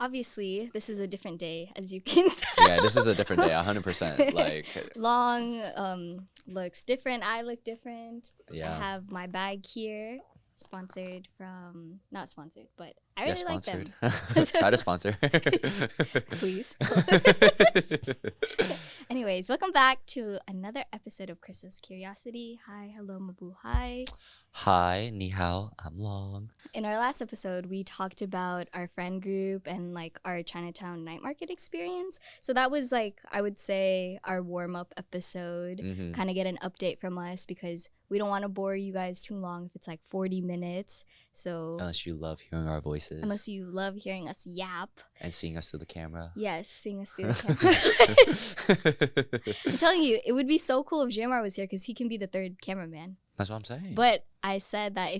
obviously, this is a different day, as you can tell. Yeah, this is a different day, 100%. Like, Long looks different. I look different. yeah. I have my bag here, sponsored from, not sponsored, but I really like them. Try to sponsor. Please. Anyways, welcome back to another episode of Krista's Curiosity. Hi, hello, Mabu. Hi. Hi, ni hao, I'm Long. In our last episode, we talked about our friend group and like our Chinatown night market experience. So that was like, I would say, our warm-up episode. Mm-hmm. Kind of get an update from us because we don't want to bore you guys too long if it's like 40 minutes. So Unless you love hearing our voices. unless you love hearing us yap. And seeing us through the camera. Yes, seeing us through the camera. I'm telling you, it would be so cool if JMR was here because he can be the third cameraman. That's what I'm saying. But I said that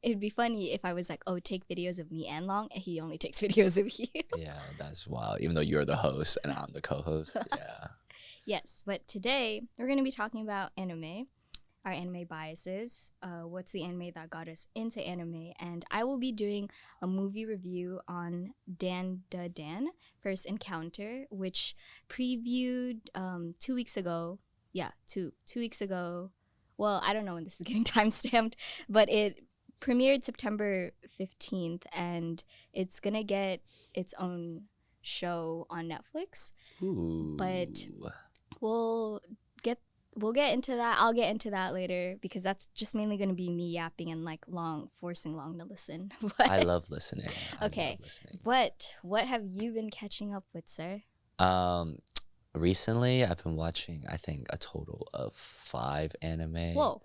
it'd be funny if I was like, oh, take videos of me and Long, and he only takes videos of you. Yeah, that's wild. Even though you're the host and I'm the co-host. Yeah. Yes, but today we're going to be talking about anime, our anime biases, what's the anime that got us into anime, and I will be doing a movie review on Dan Da Dan, First Encounter, which previewed 2 weeks ago. Yeah, two weeks ago. Well, I don't know when this is getting time-stamped, but it premiered September 15th, and it's going to get its own show on Netflix. Ooh. But we'll get into that. I'll get into that later because that's just mainly going to be me yapping and like forcing Long to listen. But, I love listening. Okay. What have you been catching up with, sir? Recently, I've been watching, I think, a total of 5 anime. Whoa.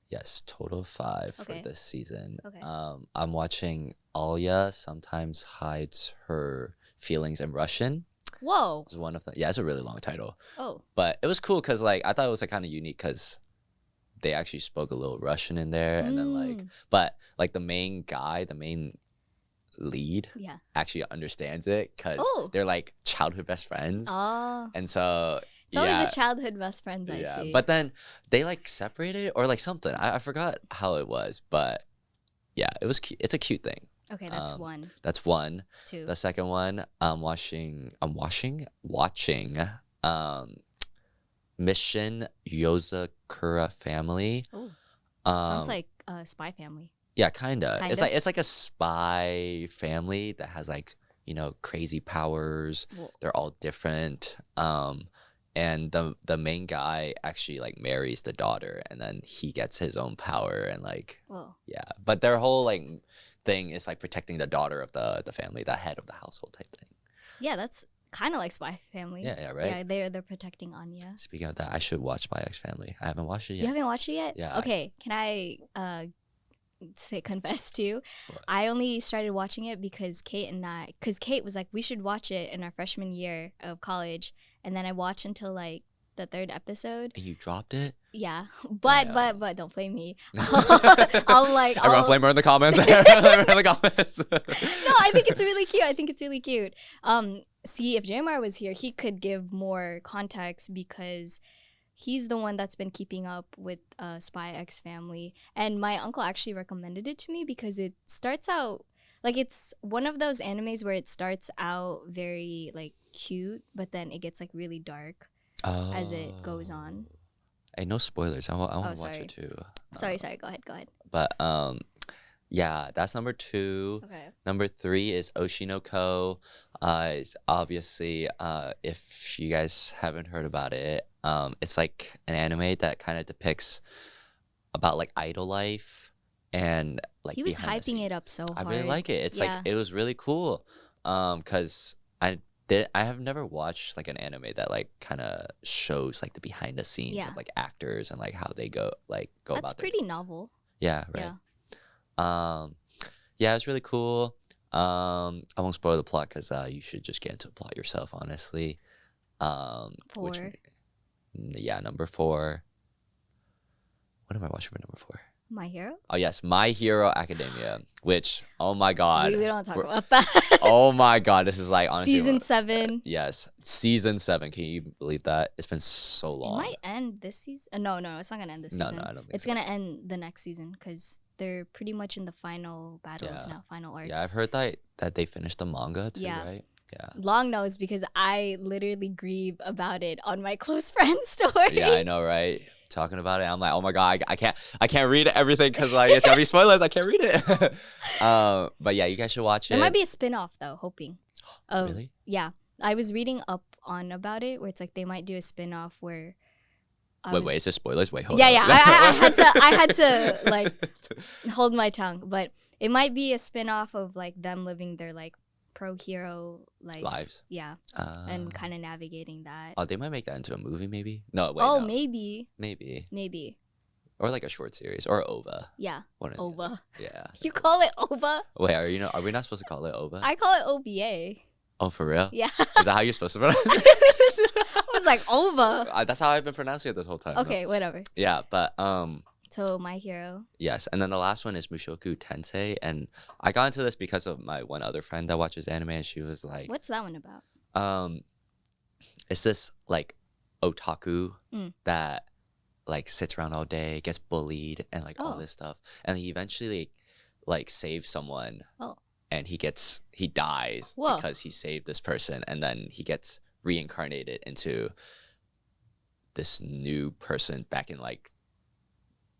Yes, total of 5 Okay. for this season. Okay. I'm watching Alya Sometimes Hides Her Feelings in Russian. Whoa. It's one of the, yeah, it's a really long title. Oh. But it was cool because, like, I thought it was like kind of unique because they actually spoke a little Russian in there. And then, like, but, like, the main lead Yeah. actually understands it because they're like childhood best friends. Oh. And so It's always the childhood best friends I see. But then they like separated or like something. I forgot how it was, but yeah, it was it's a cute thing. Okay, that's one. That's one. 2. The second one, I'm watching Mission Yozakura Family. Oh. Sounds like Spy Family. Yeah, kinda. Kinda? It's like a spy family that has like, you know, crazy powers. Whoa. They're all different. And the main guy actually like marries the daughter and then he gets his own power and like Whoa. yeah. But their whole like thing is like protecting the daughter of the family, the head of the household type thing. Yeah, that's kind of like Spy Family. Yeah, right. Yeah, they're protecting Anya. Speaking of that, I should watch Spy X Family. I haven't watched it yet. You haven't watched it yet? Yeah. Okay, can I confess too? What? I only started watching it because Kate was like, we should watch it in our freshman year of college, and then I watched until like the 3rd episode. And you dropped it? Yeah, but don't blame me. Everyone flame her in the comments. Everyone flame her in the comments. No, I think it's really cute. See, if JMR was here, he could give more context because he's the one that's been keeping up with Spy X Family. And my uncle actually recommended it to me because it starts out, like it's one of those animes where it starts out very like cute, but then it gets like really dark as it goes on. Hey, no spoilers. I want to watch sorry. it too. Sorry, go ahead. But yeah, that's number 2. Okay. Number 3 is Oshinoko. It's obviously if you guys haven't heard about it, it's like an anime that kind of depicts about like idol life and like He was behind the hyping scenes. it up so I hard. really like it. It's Yeah. like it was really cool. Cause I have never watched like an anime that like kind of shows like the behind the scenes Yeah. of like actors and like how they go That's about their pretty lives. novel. Yeah, right. Yeah. Yeah, it's really cool. I won't spoil the plot because you should just get into the plot yourself, honestly. 4. Yeah, number 4. What am I watching for number 4? My Hero? Oh yes, My Hero Academia. Which, oh my god, We don't talk about that. oh my god, this is like honestly Season 7. Yes, season 7. Can you believe that? It's been so long. It might end this season. No, it's not gonna end this season. No, I don't think It's so. gonna end the next season because they're pretty much in the final battles now, final arcs. Yeah, I've heard that they finished the manga too, Yeah. right? Yeah. Long knows because I literally grieve about it on my close friend's story. Yeah, I know, right? Talking about it, I'm like, oh my god, I can't read everything because like it's gonna be spoilers. I can't read it. But yeah, you guys should watch it. There might be a spin-off though, hoping. Really? Yeah, I was reading up on about it where it's like they might do a spin-off where. Wait, is this spoilers? Wait, hold yeah, on. yeah. I had to like hold my tongue, but it might be a spin-off of like them living their like pro hero like lives. Yeah, and kind of navigating that. Oh, they might make that into a movie, maybe. No, wait. Oh, no. maybe. Or like a short series or OVA. Yeah, OVA. Yeah. You call it OVA? Wait, are we not supposed to call it OVA? I call it OVA. Oh, for real? Yeah. Is that how you're supposed to pronounce it? I was like, OVA. That's how I've been pronouncing it this whole time. Okay, whatever. Yeah, but So My Hero. yes, and then the last one is Mushoku Tensei, and I got into this because of my one other friend that watches anime, and she was like, What's that one about? it's this like otaku that like sits around all day, gets bullied, and like all this stuff, and he eventually like saves someone. Oh. And he dies Whoa. because he saved this person, and then he gets reincarnated into this new person back in like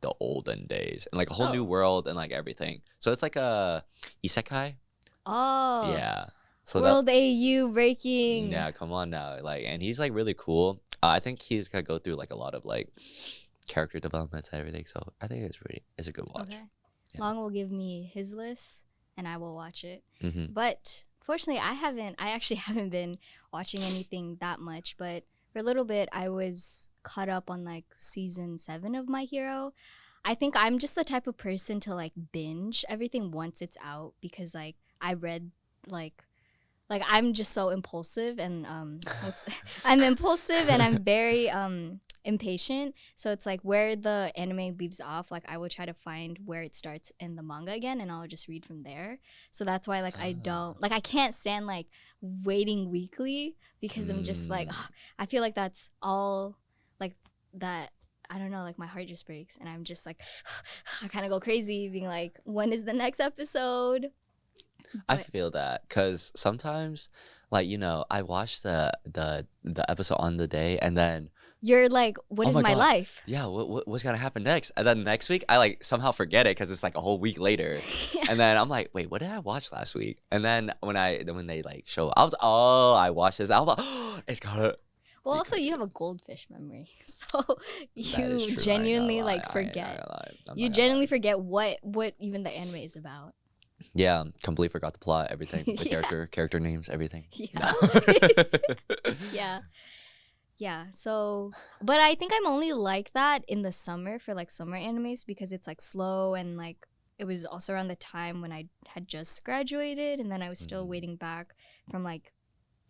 the olden days, and like a whole new world and like everything. So it's like a isekai. Oh. Yeah. So World AU breaking. Yeah, come on now. Like, and he's like really cool. I think he's gonna go through like a lot of like character developments and everything. So I think it's a good watch. Okay. Yeah. Long will give me his list and I will watch it. Mm-hmm. But fortunately, I actually haven't been watching anything that much. But for a little bit, I was caught up on like season 7 of My Hero. I think I'm just the type of person to like binge everything once it's out because like I read like I'm just so impulsive and I'm impulsive and I'm very impatient. So it's like where the anime leaves off, like I will try to find where it starts in the manga again and I'll just read from there. So that's why like I don't like I can't stand like waiting weekly because I'm just like I feel like that's all like that. I don't know, like my heart just breaks and I'm just like I kind of go crazy being like, when is the next episode? I feel that because sometimes, like, you know, I watch the episode on the day and then you're like, what is my God. life? Yeah, what's gonna happen next? And then next week, I like somehow forget it because it's like a whole week later. Yeah. And then I'm like, wait, what did I watch last week? And then when they like show, I was I watched this. I was like, oh, it's got. Well, also you have a goldfish memory, so you is true. genuinely I like forget. You genuinely forget what even the anime is about. Yeah, completely forgot the plot, everything, the Yeah. character names, everything. Yeah. Yeah. Yeah. So, but I think I'm only like that in the summer for like summer animes because it's like slow and like it was also around the time when I had just graduated and then I was still waiting back from like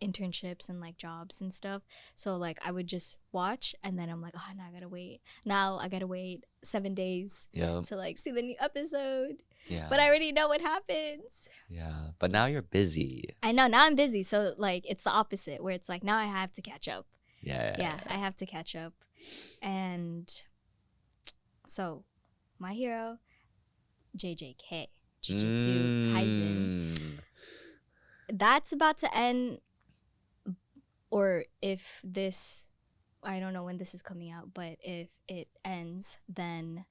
internships and like jobs and stuff. So like I would just watch and then I'm like, oh, now I gotta wait. Now I gotta wait 7 days Yeah. to like see the new episode. Yeah. But I already know what happens. Yeah. But now you're busy. I know, now I'm busy. So like it's the opposite where it's like now I have to catch up. Yeah. I have to catch up. And so My Hero, JJK, Jujutsu Kaisen. That's about to end, or if this, I don't know when this is coming out, but if it ends, then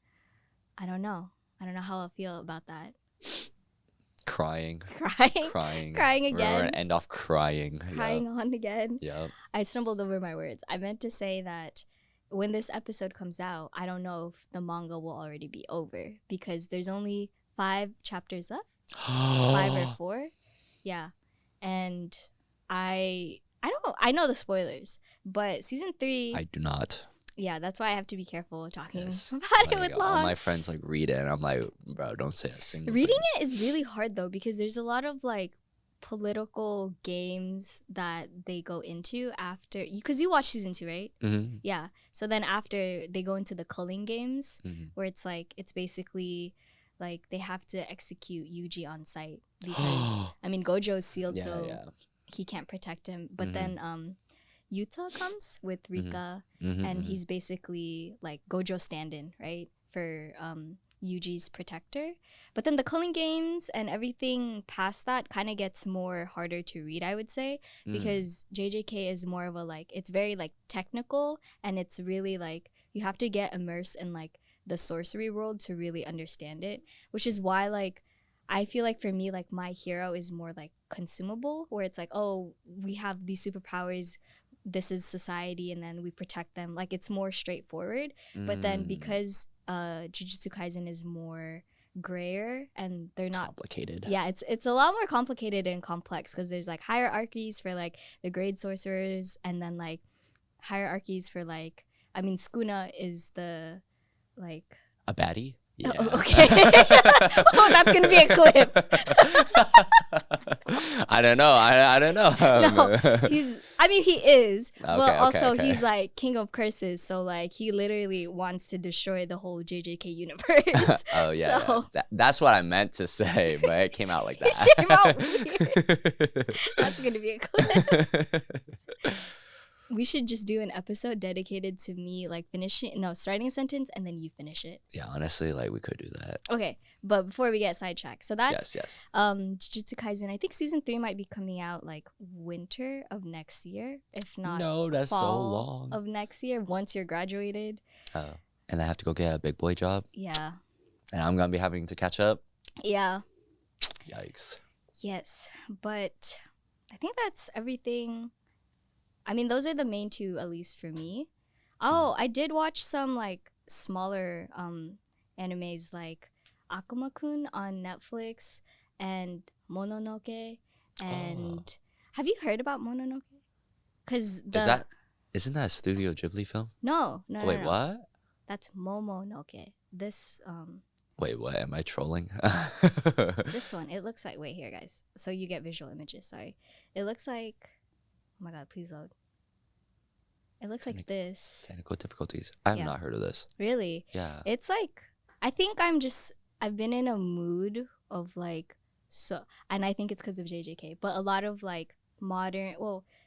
I don't know. I don't know how I'll feel about that. Crying Crying We're again. gonna end off crying. Crying on again. Yep. I stumbled over my words. I meant to say that when this episode comes out, I don't know if the manga will already be over because there's only 5 chapters left. 5 or 4. Yeah. And I know the spoilers, but season 3, I do not. yeah, that's why I have to be careful talking Yes. about it Like, with all Long. my friends like read it and I'm like, bro, don't say a single Reading thing. it is really hard though because there's a lot of like political games that they go into after, because you watch season 2, right? Mm-hmm. Yeah. So then after they go into the culling games, Mm-hmm. where it's like it's basically like they have to execute Yuji on site because I mean Gojo's sealed, so he can't protect him. But then Yuta comes with Rika, and he's basically like Gojo stand-in, right, for Yuji's protector. But then the culling games and everything past that kind of gets more harder to read, I would say, because JJK is more of a like, it's very like technical, and it's really like you have to get immersed in like the sorcery world to really understand it, which is why like I feel like for me, like My Hero is more like consumable, where it's like, oh, we have these superpowers, this is society, and then we protect them. Like it's more straightforward. But then because Jujutsu Kaisen is more grayer and they're not complicated. Yeah, it's a lot more complicated and complex because there's like hierarchies for like the grade sorcerers, and then like hierarchies for like, I mean, Skuna is the like a baddie. Yeah. Oh, okay. Oh, that's gonna be a clip. I don't know. I don't know. No, he is. Okay, But also okay. he's like king of curses, so like he literally wants to destroy the whole JJK universe. Oh yeah, So that's what I meant to say, but it came out like that. it came out weird. That's gonna be a clip. We should just do an episode dedicated to me like starting a sentence and then you finish it. Yeah, honestly, like we could do that. Okay, but before we get sidetracked, so that's yes. Jujutsu Kaisen. I think season 3 might be coming out like winter of next year, if not No, that's so fall long. of next year once you're graduated. Oh, and I have to go get a big boy job, Yeah. and I'm gonna be having to catch up. Yeah. Yikes. Yes, but I think that's everything. I mean, those are the main two, at least for me. Oh, I did watch some like smaller animes like Akuma-kun on Netflix and Mononoke. And have you heard about Mononoke? Cause Isn't that a Studio Ghibli film? No. Wait, what? That's Momonoke. This Wait, what? Am I trolling? this one. It looks like, wait here, guys. So you get visual images. Sorry. It looks like. Oh my god, please load. It looks like this. Technical difficulties. I have not heard of this. Really? Yeah. It's like, I think I've been in a mood of like, and I think it's because of JJK, but a lot of like modern,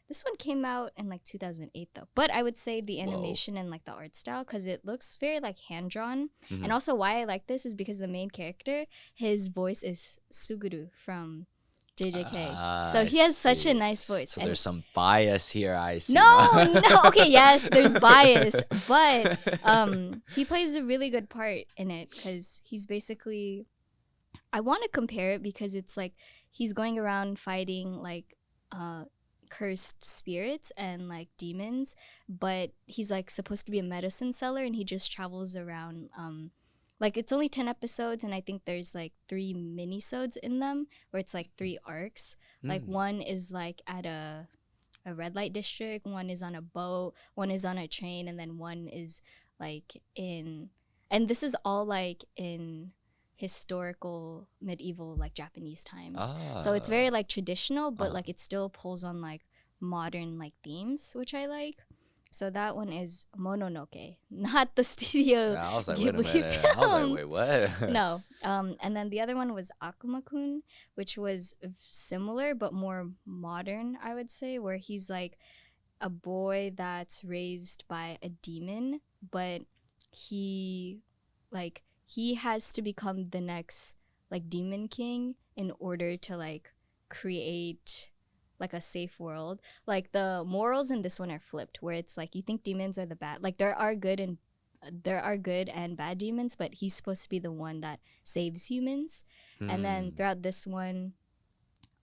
this one came out in like 2008 though. But I would say the animation and like the art style, because it looks very like hand-drawn. Mm-hmm. And also why I like this is because the main character, his voice is Suguru from JJK. So he has such a nice voice. So there's some bias here, I see. No. Okay, yes, there's bias. But he plays a really good part in it because he's basically, I want to compare it because it's like he's going around fighting like cursed spirits and like demons, but he's like supposed to be a medicine seller, and he just travels around like it's only 10 episodes, and I think there's like 3 minisodes in them where it's like 3 arcs. Like one is like at a red light district, one is on a boat, one is on a train, and then one is like and this is all like in historical medieval like Japanese times. So it's very like traditional, but like it still pulls on like modern like themes, which I like. So that one is Mononoke, not the Studio Yeah, I was like, Ghibli wait a minute. I was like, wait, what? No. And then the other one was Akuma-kun, which was similar but more modern, I would say, where he's like a boy that's raised by a demon, but he has to become the next like demon king in order to like create like a safe world. Like the morals in this one are flipped, where it's like you think demons are the bad, like there are good and bad demons, but he's supposed to be the one that saves humans. And then throughout this one,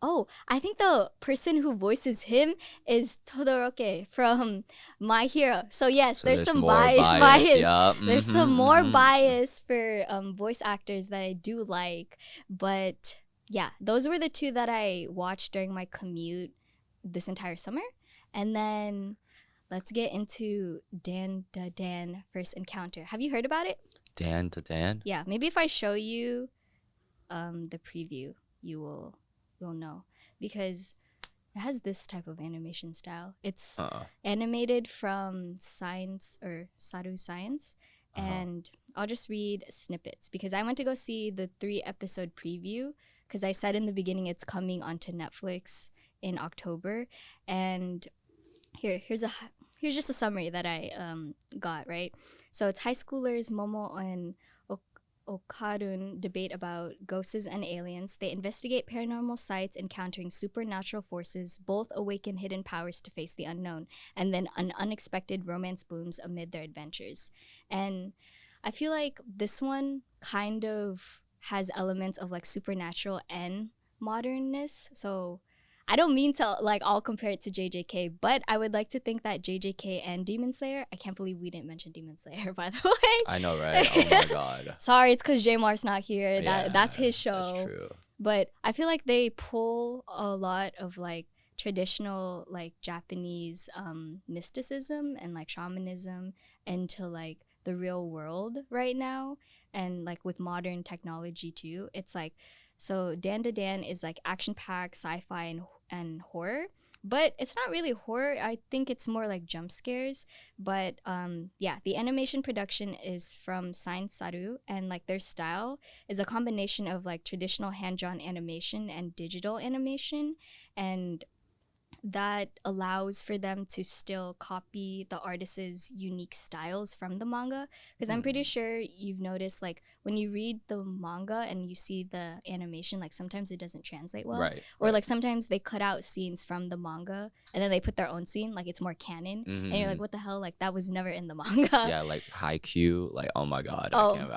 I think the person who voices him is Todoroki from My Hero. So yes, So there's some more bias. Yeah. There's some more bias for voice actors that I do like, but yeah, those were the 2 that I watched during my commute this entire summer. And then let's get into Dan First Encounter. Have you heard about it? Dan to Dan? Yeah, maybe if I show you the preview, you'll know, because it has this type of animation style. It's animated from Science or Saru Science. And I'll just read snippets because I went to go see the 3-episode preview, because I said in the beginning it's coming onto Netflix in October. And here's just a summary that I got, right? So it's high schoolers Momo and Okarun debate about ghosts and aliens. They investigate paranormal sites encountering supernatural forces, both awaken hidden powers to face the unknown, and then an unexpected romance blooms amid their adventures. And I feel like this one kind of has elements of like supernatural and modernness. So I don't mean to like all compare it to JJK, but I would like to think that JJK and Demon Slayer. I can't believe we didn't mention Demon Slayer, by the way. I know, right? Oh my god. Sorry, it's because J Mar's not here. Yeah, That's his show. That's true. But I feel like they pull a lot of like traditional like Japanese mysticism and like shamanism into like the real world right now, and like with modern technology too. It's like, so Dan to Dan is like action packed sci-fi and horror, but it's not really horror. I think it's more like jump scares. But yeah, the animation production is from Sain Saru, and like their style is a combination of like traditional hand-drawn animation and digital animation, and that allows for them to still copy the artist's unique styles from the manga. Because I'm pretty sure you've noticed, like, when you read the manga and you see the animation, like, sometimes it doesn't translate well. Right. Or, like, sometimes they cut out scenes from the manga and then they put their own scene, like, it's more canon. And you're like, what the hell? Like, that was never in the manga. Yeah, like Haikyuu. Like, oh my god. Oh. I can't.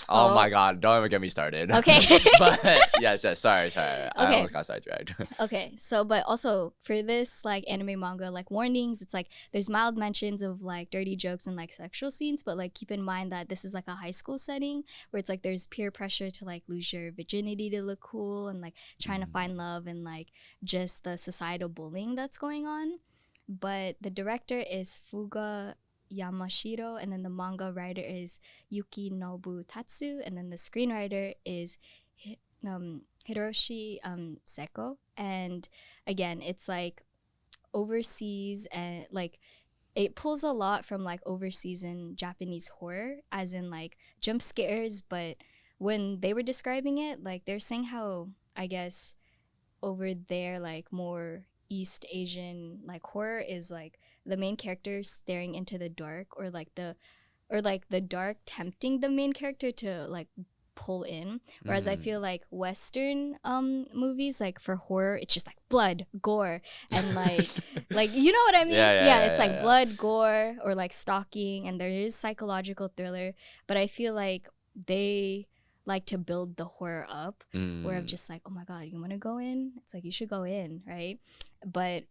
Oh my god. Don't even get me started. Okay. But, yes, sorry. I almost got sidetracked. Okay, so but also for this like anime manga, like warnings, it's like there's mild mentions of like dirty jokes and like sexual scenes, but like keep in mind that this is like a high school setting where it's like there's peer pressure to like lose your virginity to look cool and like trying to find love and like just the societal bullying that's going on. But the director is Fuga Yamashiro, and then the manga writer is Yukinobu Tatsu, and then the screenwriter is Hiroshi Seko. And again, it's like overseas, and like it pulls a lot from like overseas and Japanese horror, as in like jump scares. But when they were describing it, like they're saying how, I guess, over there, like more East Asian like horror is like the main character staring into the dark, or like the dark tempting the main character to like pull in. Whereas I feel like Western movies, like for horror, it's just like blood, gore, and like like you know what I mean? It's like blood, gore, or like stalking, and there is psychological thriller. But I feel like they like to build the horror up, where I'm just like, oh my god, you want to go in? It's like you should go in, right? But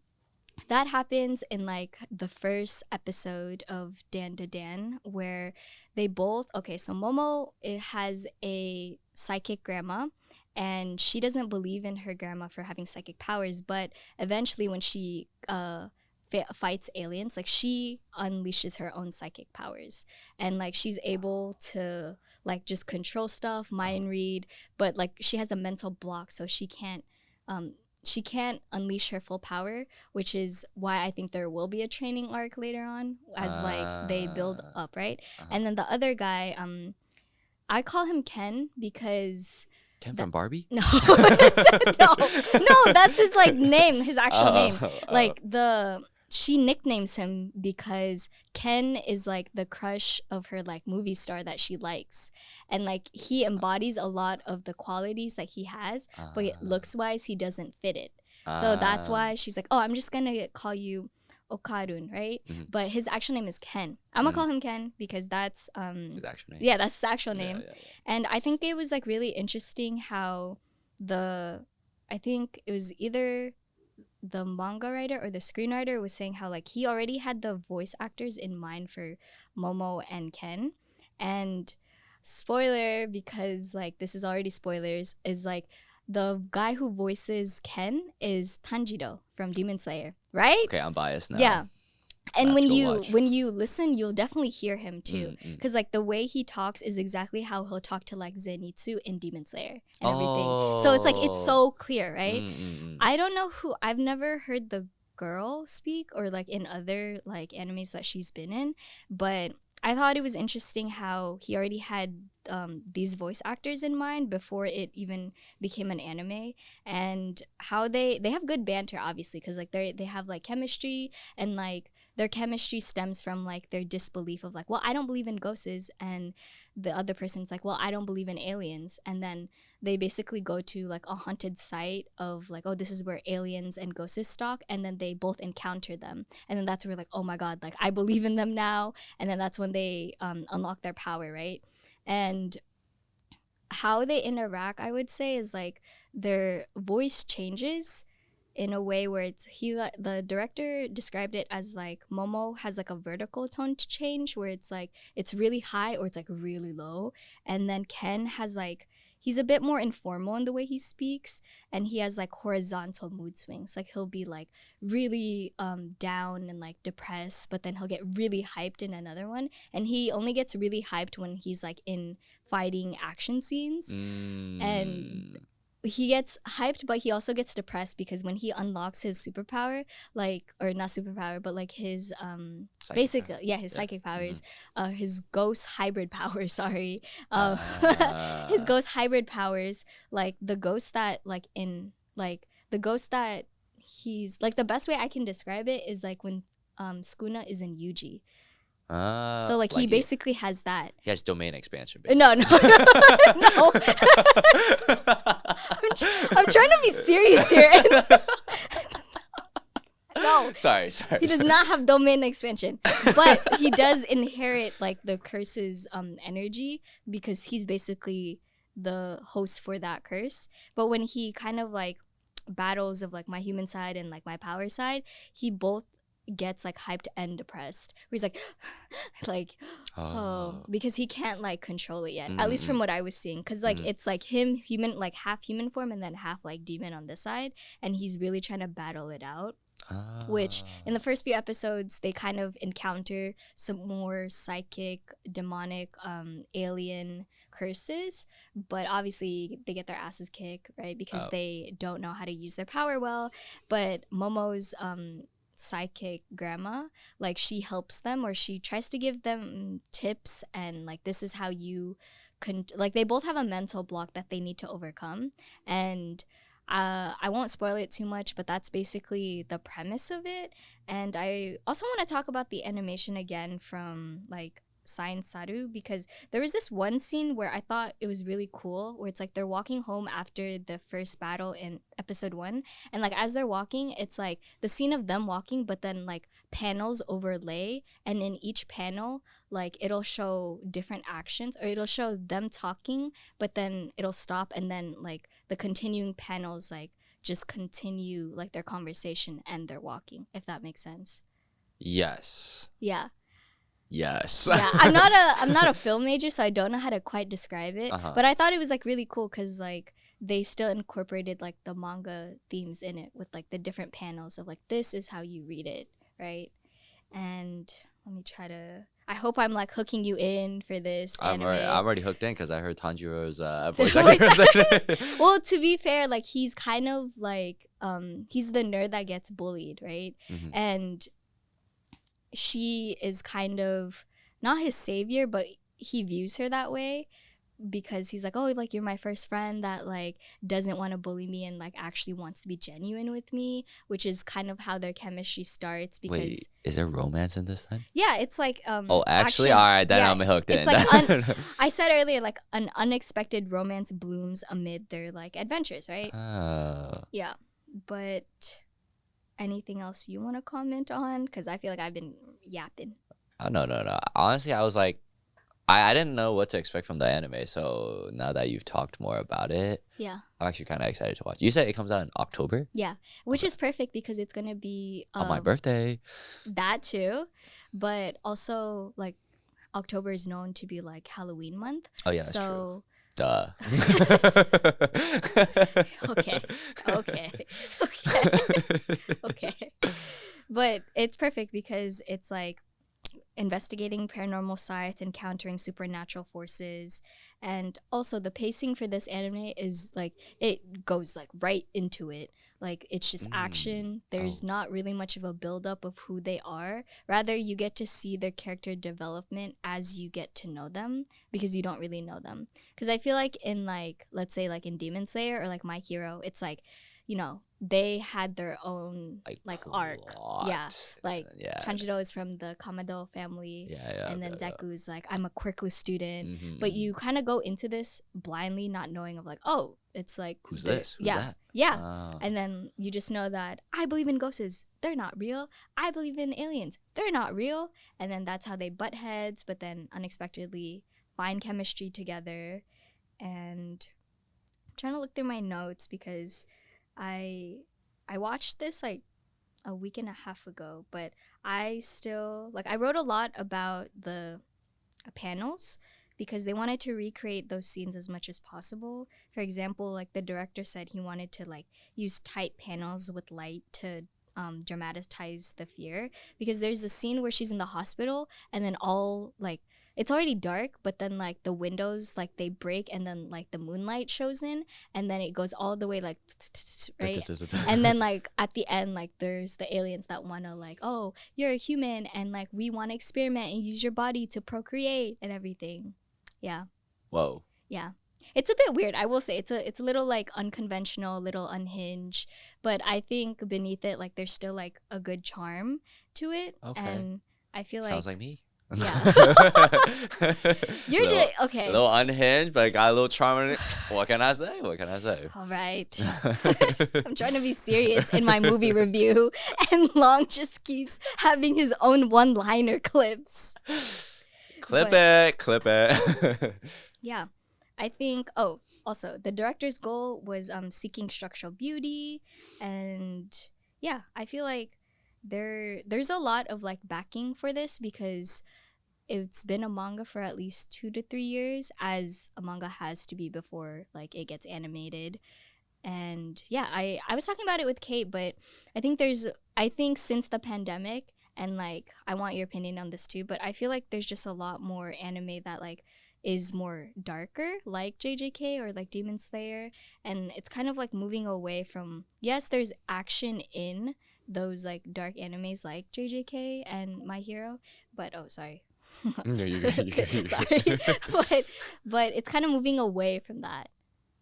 that happens in like the first episode of Dan to Dan, where they both, okay, so Momo, it has a psychic grandma, and she doesn't believe in her grandma for having psychic powers, but eventually when she fights aliens, like she unleashes her own psychic powers, and like she's able to like just control stuff, mind read, but like she has a mental block, so she can't unleash her full power, which is why I think there will be a training arc later on as like they build up, right? And then the other guy, I call him Ken because Ken from Barbie? no, that's his like name, his actual name. Like she nicknames him because Ken is like the crush of her like movie star that she likes, and like he embodies a lot of the qualities that he has, but looks wise he doesn't fit it. So that's why she's like, oh, I'm just gonna call you Okarun, right? But his actual name is Ken. I'm gonna call him Ken because that's his actual name. Yeah, that's his actual name. Yeah. And I think it was like really interesting how I think it was either the manga writer or the screenwriter was saying how like he already had the voice actors in mind for Momo and Ken. And spoiler, because like this is already spoilers, is like the guy who voices Ken is Tanjiro from Demon Slayer, right? Okay, I'm biased now. Yeah. And when you listen, you'll definitely hear him too, because like the way he talks is exactly how he'll talk to like Zenitsu in Demon Slayer and everything. So it's like it's so clear, right? I don't know who, I've never heard the girl speak or like in other like animes that she's been in, but I thought it was interesting how he already had these voice actors in mind before it even became an anime, and how they have good banter, obviously, because like they have like chemistry, and like their chemistry stems from like their disbelief of like, well, I don't believe in ghosts, and the other person's like, well, I don't believe in aliens, and then they basically go to like a haunted site of like, oh, this is where aliens and ghosts stalk, and then they both encounter them, and then that's where like, oh my god, like I believe in them now, and then that's when they unlock their power, right? And how they interact, I would say, is like their voice changes in a way where the director described it as like Momo has like a vertical tone change where it's like it's really high or it's like really low, and then Ken has like he's a bit more informal in the way he speaks, and he has like horizontal mood swings. Like he'll be like really down and like depressed, but then he'll get really hyped in another one, and he only gets really hyped when he's like in fighting action scenes. And he gets hyped, but he also gets depressed because when he unlocks his superpower, like, or not superpower, but like his basically, yeah, his psychic powers, his ghost hybrid powers, sorry, his ghost hybrid powers, like the ghost that like in like the ghost that he's like, the best way I can describe it is like when Skuna is in Yuji. So like he basically has that. He has domain expansion. Basically. No. I'm trying to be serious here. No. Sorry. He does not have domain expansion, but he does inherit like the curse's energy because he's basically the host for that curse. But when he kind of like battles of like my human side and like my power side, he both gets like hyped and depressed where he's like because he can't like control it yet, at least from what I was seeing, because like it's like him human, like half human form and then half like demon on this side, and he's really trying to battle it out. Which in the first few episodes they kind of encounter some more psychic demonic alien curses, but obviously they get their asses kicked, right, because they don't know how to use their power well. But Momo's psychic grandma, like she helps them, or she tries to give them tips, and like this is how you like they both have a mental block that they need to overcome, and I won't spoil it too much, but that's basically the premise of it. And I also want to talk about the animation again from like Science Saru, because there was this one scene where I thought it was really cool, where it's like they're walking home after the first battle in episode 1, and like as they're walking, it's like the scene of them walking, but then like panels overlay, and in each panel like it'll show different actions, or it'll show them talking, but then it'll stop, and then like the continuing panels like just continue like their conversation and their walking, if that makes sense. Yes. Yeah. Yes. Yeah, I'm not a film major, so I don't know how to quite describe it. But I thought it was like really cool because like they still incorporated like the manga themes in it with like the different panels of like this is how you read it, right? And let me try to. I hope I'm like hooking you in for this. I'm already hooked in because I heard Tanjiro's voice acting. Well, to be fair, like he's kind of like he's the nerd that gets bullied, right? And she is kind of not his savior, but he views her that way because he's like, oh, like you're my first friend that like doesn't want to bully me and like actually wants to be genuine with me, which is kind of how their chemistry starts. Because wait, is there romance in this then? Yeah, it's like oh, actually, all right, then I'm hooked in. It's like I said earlier, like an unexpected romance blooms amid their like adventures, right? Yeah, but anything else you want to comment on? Because I feel like I've been yapping. Oh, no. Honestly, I was like, I didn't know what to expect from the anime. So now that you've talked more about it, yeah, I'm actually kind of excited to watch. You said it comes out in October? Yeah, which is perfect because it's going to be on my birthday. That too. But also, like, October is known to be like Halloween month. Oh, yeah, that's true. Duh. Okay. But it's perfect because it's like investigating paranormal sites, encountering supernatural forces, and also the pacing for this anime is like it goes like right into it. Like it's just action. There's not really much of a buildup of who they are. Rather, you get to see their character development as you get to know them because you don't really know them. Because I feel like in like, let's say like in Demon Slayer or like My Hero, it's like they had their own like arc. plot. Yeah, like Yeah. Kanjiro is from the Kamado family, Yeah. and then Deku's like, I'm a quirkless student. Mhm, But mhm. you kind of go into this blindly, not knowing of like, oh, it's like Who's this? Who's that? Yeah. Oh. And then you just know that I believe in ghosts. They're not real. I believe in aliens. They're not real. And then that's how they butt heads, but then unexpectedly find chemistry together. And I'm trying to look through my notes because I watched this like a week and a half ago, but I still like I wrote a lot about the panels because they wanted to recreate those scenes as much as possible. For example, like the director said he wanted to like use tight panels with light to dramatize the fear, because there's a scene where she's in the hospital and then all like it's already dark, but then like the windows like they break and then like the moonlight shows in, and then it goes all the way like right, and then like at the end like there's the aliens that want to like, oh, you're a human and like we want to experiment and use your body to procreate and everything. Yeah. Whoa. Yeah. It's a bit weird, I will say. It's a little like unconventional, little unhinged, but I think beneath it like there's still like a good charm to it. Okay. And I feel Sounds like me. Yeah. You're just okay. A little unhinged, but got a little charm in it. What can I say? All right. I'm trying to be serious in my movie review, and Long just keeps having his own one-liner clips. Clip it. Yeah. I think, also, the director's goal was seeking structural beauty, and yeah, I feel like there's a lot of like backing for this because it's been a manga for at least 2 to 3 years, as a manga has to be before like it gets animated. And yeah, I was talking about it with Kate, but I think since the pandemic, and like I want your opinion on this too, but I feel like there's just a lot more anime that like is more darker, like JJK or like Demon Slayer, and it's kind of like moving away from, yes, there's action in those like dark animes like JJK and My Hero, but sorry. No, you're good. Sorry. But it's kind of moving away from that,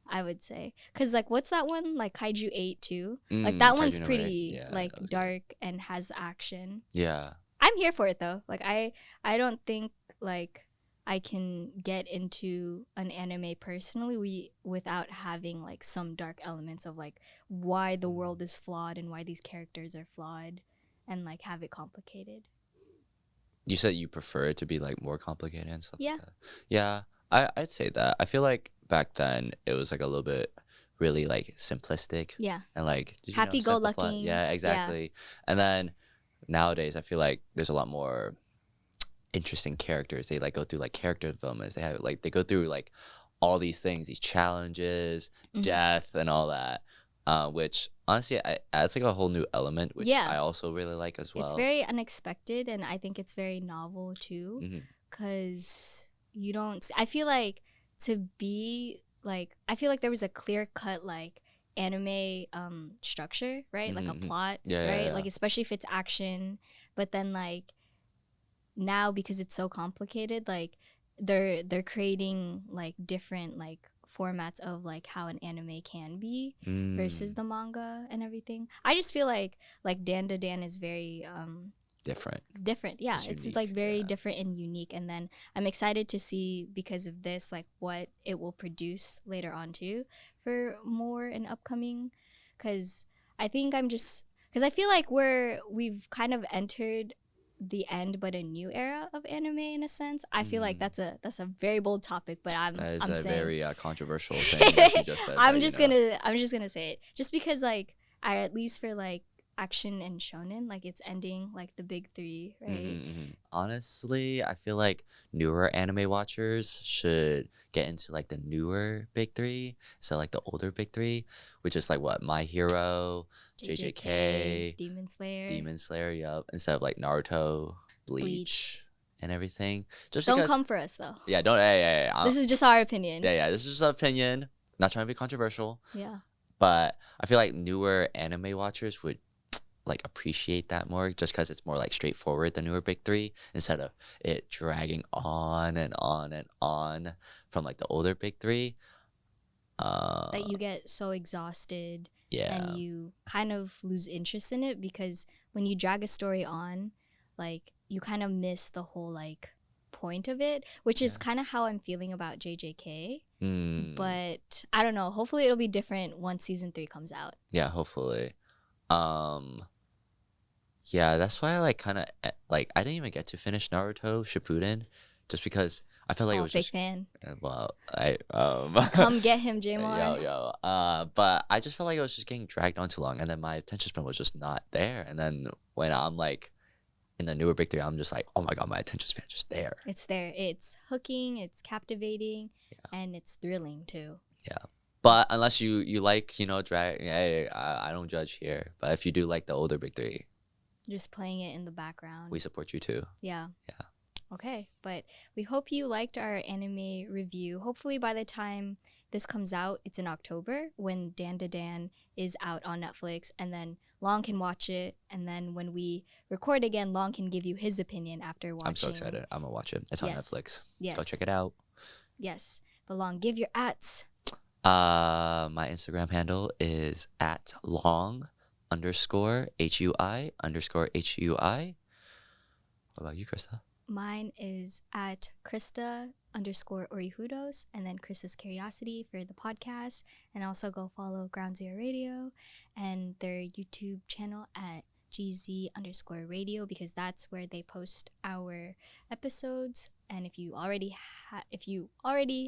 I would say, because like what's that one, like Kaiju 8 too, like that one's Kaiju pretty 8. Yeah, like that was dark and has action. Yeah. I'm here for it though. Like I don't think like I can get into an anime personally without having like some dark elements of like why the world is flawed and why these characters are flawed, and like have it complicated. You said you prefer it to be like more complicated and stuff. Yeah. Like that. Yeah, I'd say that. I feel like back then it was like a little bit really like simplistic. Yeah. And like happy-go-lucky. Yeah, exactly. Yeah. And then nowadays I feel like there's a lot more interesting characters. They like go through like character developments. They go through like all these things, these challenges, death, and all that. Which honestly adds like a whole new element, which I also really like as well. It's very unexpected, and I think it's very novel too, because you don't. I feel like I feel like there was a clear cut like anime structure, right? Like a plot, right? Yeah. Like especially if it's action, but then like now because it's so complicated, like they're creating like different like formats of like how an anime can be versus the manga and everything. I just feel like Dan to Dan is very different. Yeah, it's unique, like very different and unique, and then I'm excited to see, because of this, like what it will produce later on too for more and upcoming, because I feel like we've kind of entered the end but a new era of anime in a sense. I feel like that's a very bold topic, but I'm saying very controversial thing that you just said. I'm just gonna say it just because like I, at least for like action and shonen, like it's ending like the big three, right? Honestly, I feel like newer anime watchers should get into like the newer big three, so like the older big three, which is like what, My Hero, JJK, Demon Slayer, yup, instead of like Naruto, Bleach. And everything. Just don't because, come for us though. Yeah, don't. Hey, this is just our opinion. Yeah, this is just our opinion. Not trying to be controversial. Yeah. But I feel like newer anime watchers would like appreciate that more, just because it's more like straightforward, the newer big three, instead of it dragging on and on and on from like the older big three. That you get so exhausted Yeah. and you kind of lose interest in it, because when you drag a story on, like, you kind of miss the whole like point of it, which is Yeah. kind of how I'm feeling about JJK. Mm, But I don't know. Hopefully it'll be different once season 3 comes out. yeah, hopefully. Um, yeah, that's why I like kind of like I didn't even get to finish Naruto Shippuden just because I felt like it Oh, was fake just fan. well, I Come get him, Jamar. yo but I just felt like it was just getting dragged on too long, and then my attention span was just not there. And then when I'm like in the newer big three, I'm just like, oh my god, my attention span just there. It's there. It's hooking, it's captivating, and it's thrilling too. Yeah. But unless you like, drag, hey, I don't judge here. But if you do like the older big three, Just playing it in the background. we support you too. Yeah. Yeah. Okay, but we hope you liked our anime review. Hopefully by the time this comes out, it's in October when Dan to Dan is out on Netflix, and then Long can watch it, and then when we record again, Long can give you his opinion after watching. I'm so excited. I'm gonna watch it. It's on Netflix. Yes. Go check it out. Yes. But Long, give your ats. My Instagram handle is at long_HUI_HUI. What about you, Krista? Mine is at Krista_Orihudos, and then Krista's Curiosity for the podcast. And also go follow Ground Zero Radio and their YouTube channel at gz_radio, because that's where they post our episodes. And if you already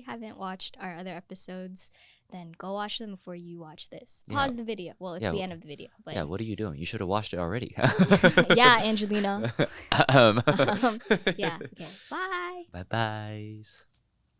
haven't watched our other episodes, then go watch them before you watch this. Pause the video. Well, it's the end of the video. But yeah, what are you doing? You should have watched it already. yeah, Angelina. Yeah. Okay. Bye. Bye-byes.